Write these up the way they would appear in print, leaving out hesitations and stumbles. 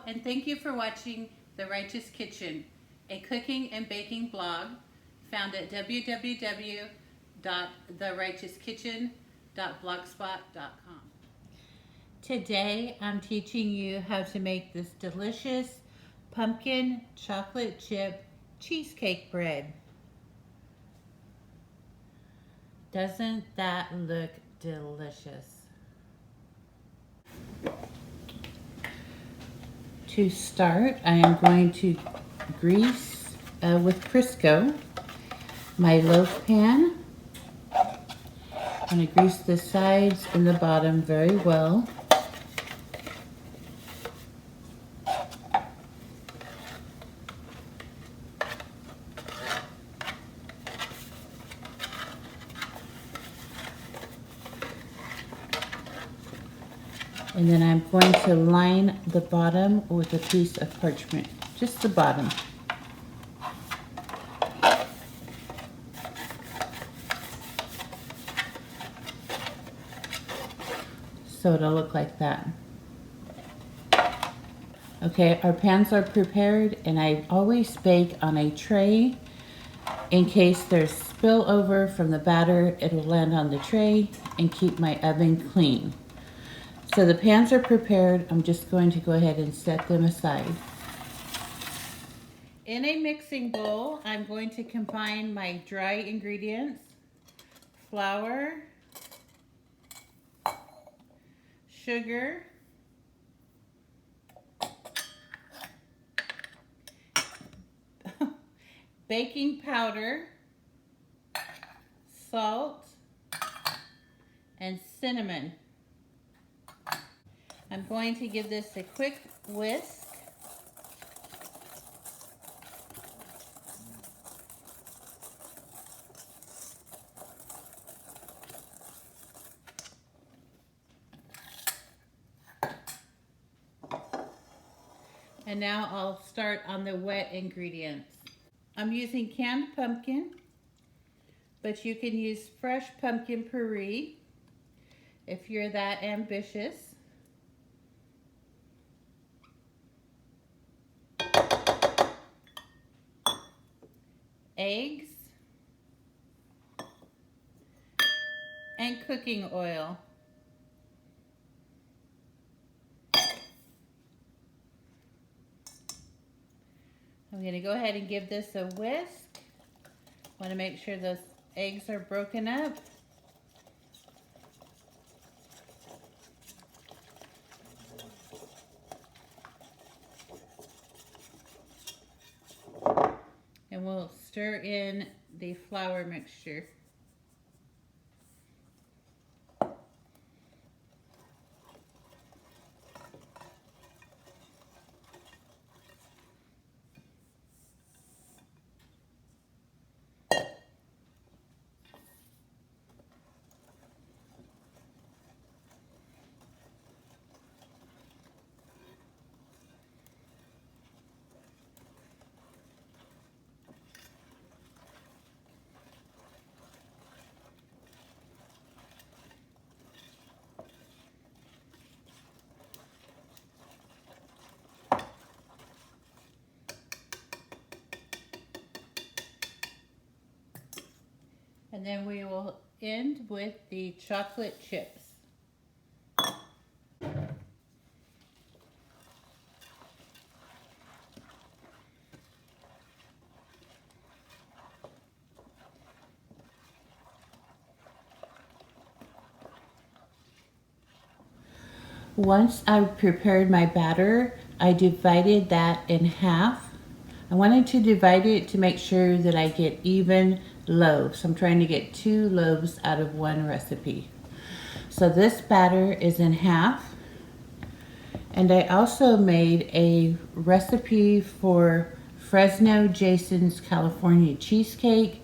and thank you for watching The Righteous Kitchen, a cooking and baking blog found at www.therighteouskitchen.blogspot.com. Today I'm teaching you how to make this delicious pumpkin chocolate chip cheesecake bread. Doesn't that look delicious? To start, I am going to grease with Crisco my loaf pan. I'm going to grease the sides and the bottom very well. And then I'm going to line the bottom with a piece of parchment, just the bottom. So it'll look like that. Okay, our pans are prepared, and I always bake on a tray. In case there's spillover from the batter, it will land on the tray and keep my oven clean. So the pans are prepared. I'm just going to go ahead and set them aside. In a mixing bowl, I'm going to combine my dry ingredients, flour, sugar, baking powder, salt, and cinnamon. I'm going to give this a quick whisk. And now I'll start on the wet ingredients. I'm using canned pumpkin, but you can use fresh pumpkin puree if you're that ambitious. Eggs and cooking oil. I'm going to go ahead and give this a whisk. Want to make sure those eggs are broken up. And we'll stir in the flour mixture. And then we will end with the chocolate chips. Once I prepared my batter, I divided that in half. I wanted to divide it to make sure that I get even loaves. I'm trying to get 2 loaves out of one recipe. So this batter is in half. And I also made a recipe for Fresno Jason's California cheesecake.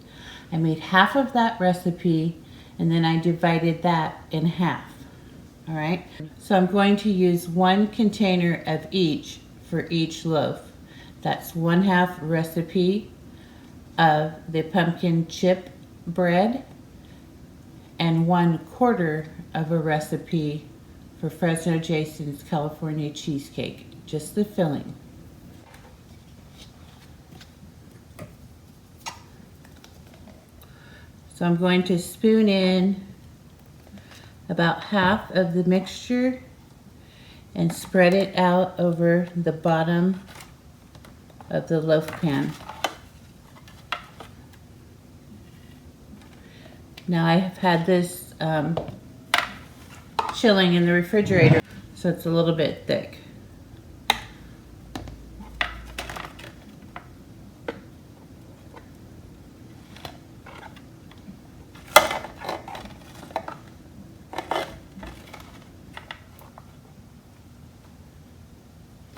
I made half of that recipe, and then I divided that in half. All right, so I'm going to use 1 container of each for each loaf. That's 1/2 recipe of the pumpkin chip bread and 1/4 of a recipe for Fresno Jason's California cheesecake. just the filling. So I'm going to spoon in about half of the mixture and spread it out over the bottom of the loaf pan. Now I have had this chilling in the refrigerator, so it's a little bit thick.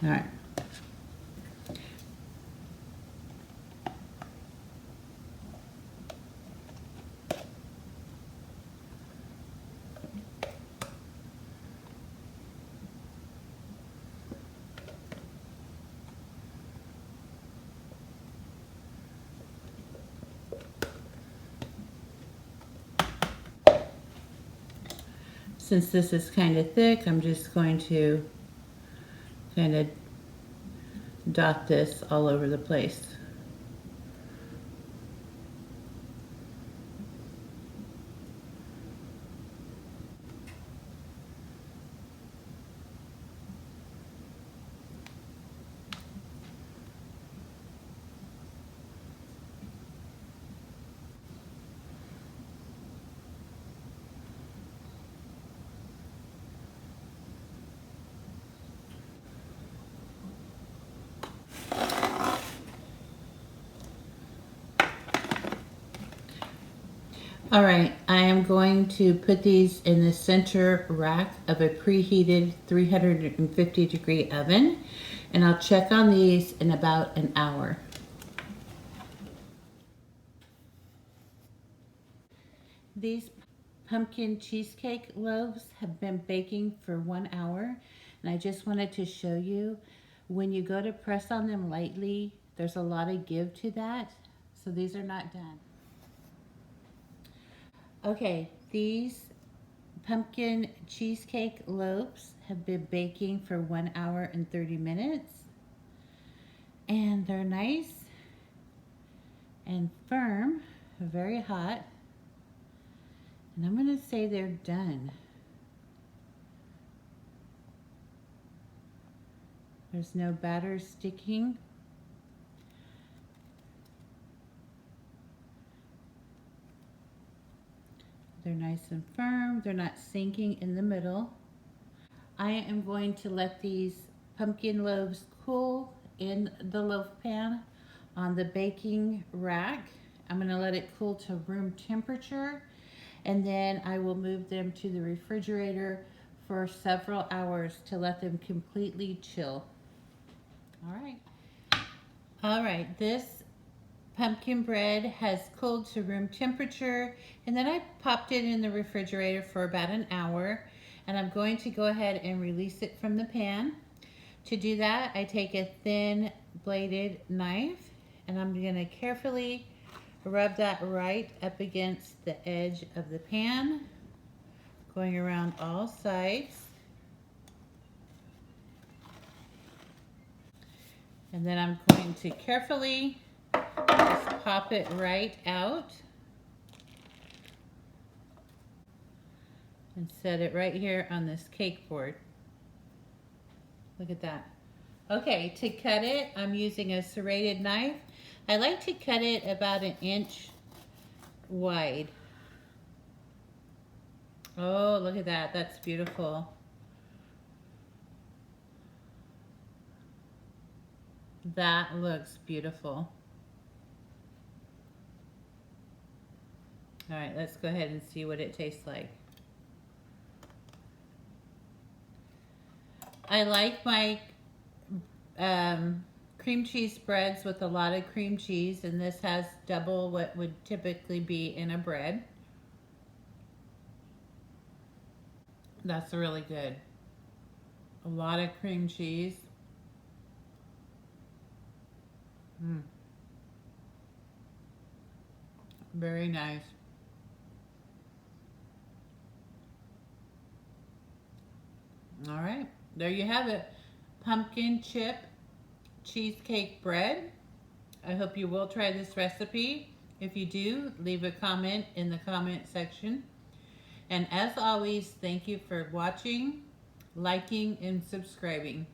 All right. Since this is kind of thick, I'm just going to kind of dot this all over the place. All right, I am going to put these in the center rack of a preheated 350-degree oven, and I'll check on these in about an hour. These pumpkin cheesecake loaves have been baking for 1 hour, and I just wanted to show you when you go to press on them lightly, there's a lot of give to that, so these are not done. Okay, these pumpkin cheesecake loaves have been baking for 1 hour and 30 minutes. And they're nice and firm, very hot. And I'm gonna say they're done. There's no batter sticking. They're nice and firm. They're not sinking in the middle. I am going to let these pumpkin loaves cool in the loaf pan on the baking rack. I'm going to let it cool to room temperature, and then I will move them to the refrigerator for several hours to let them completely chill. All right, this pumpkin bread has cooled to room temperature, and then I popped it in the refrigerator for about an hour, and I'm going to go ahead and release it from the pan. To do that, I take a thin bladed knife, and I'm going to carefully rub that right up against the edge of the pan, going around all sides. And then I'm going to carefully just pop it right out and set it right here on this cake board. Look at that. Okay, to cut it, I'm using a serrated knife. I like to cut it about 1 inch wide. Oh, look at that. That's beautiful. That looks beautiful. All right, let's go ahead and see what it tastes like. I like my cream cheese spreads with a lot of cream cheese, and this has double what would typically be in a bread. That's really good. A lot of cream cheese. Very nice. All right, there you have it. pumpkin chip cheesecake bread. I hope you will try this recipe. If you do, leave a comment in the comment section. And as always, thank you for watching, liking, and subscribing.